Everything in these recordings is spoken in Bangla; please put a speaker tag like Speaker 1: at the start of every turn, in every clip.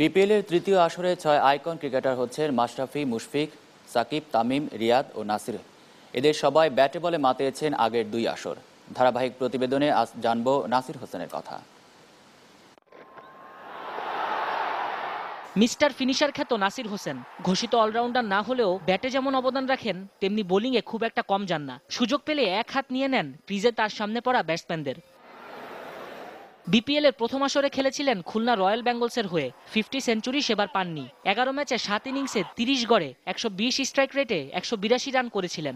Speaker 1: বিপিএলের তৃতীয় আসরে 6 আইকন ক্রিকেটার হচ্ছেন মাশরাফি, মুশফিক, সাকিব, তামিম, রিয়াদ ও নাসির। এদের সবাই ব্যাটে বলে মাতিয়েছেন আগের 2 আসর। ধারাবাহিক প্রতিবেদনে আজ জানব নাসির হোসেনের কথা।
Speaker 2: মিস্টার ফিনিশার খ্যাত নাসির হোসেন ঘোষিত অলরাউন্ডার না হলেও ব্যাটে যেমন অবদান রাখেন তেমনি বোলিংয়ে খুব একটা কম যান না। সুযোগ পেলে এক হাত নিয়ে নেন ক্রিজে তার সামনে পড়া ব্যাটসম্যানদের। বিপিএল এর প্রথম আসরে খেলেছিলেন খুলনা রয়্যাল বেঙ্গলসের হয়ে। 50 সেঞ্চুরি সেবার পাননি। 11 ম্যাচে 7 ইনিংসে 30 গড়ে 120 স্ট্রাইক রেটে 182 রান করেছিলেন।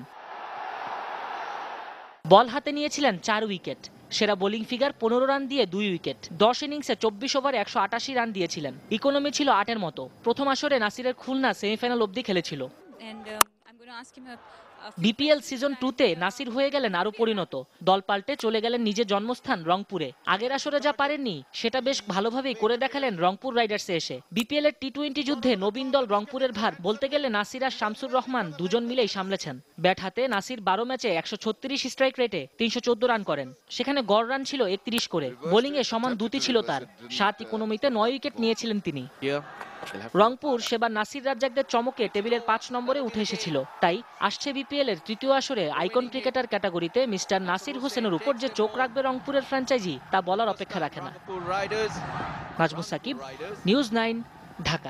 Speaker 2: বল হাতে নিয়েছিলেন 4 উইকেট। সেরা বোলিং ফিগার 15 রান দিয়ে 2 উইকেট। 10 ইনিংসে 24 ওভারে 188 রান দিয়েছিলেন। ইকোনমি ছিল 8-এর মতো। প্রথম আসরে নাসিরের খুলনা সেমিফাইনাল অবধি খেলেছিল। বিপিএল সিজন 2-তে নাসির হয়ে গেলেন আরো পরিণত। দল পাল্টে চলে গেলেন নিজের জন্মস্থান রংপুরে। আগের আসরে যা পারেননি সেটা বেশ ভালোভাবেই করে দেখালেন রংপুর রাইডার্সে এসে। বিপিএল এর টি-20 যুদ্ধে নবীন দল রংপুরের ভার বলতে গেলে নাসির আর শামসুর রহমান দুজন মিলেই সামলেছেন। ব্যাট হাতে নাসির 12 ম্যাচে 136 স্ট্রাইক রেটে 314 রান করেন। সেখানে গড় রান ছিল 31 করে। বোলিংয়ে সমান দুটি ছিল তার। 7 ইকোনমিতে 9 উইকেট নিয়েছিলেন তিনি। রংপুর সেবার নাসির রাজ্জাকদের চমকে টেবিলের 5 নম্বরে উঠে এসেছিল। তাই আসছে বিপিএল এর তৃতীয় আসরে আইকন ক্রিকেটার ক্যাটাগরিতে মিস্টার নাসির হোসেনের উপর যে চোখ রাখবে রংপুরের ফ্র্যাঞ্চাইজি তা বলার অপেক্ষা রাখে না। নাজমুস সাকিব, নিউজ 9, ঢাকা।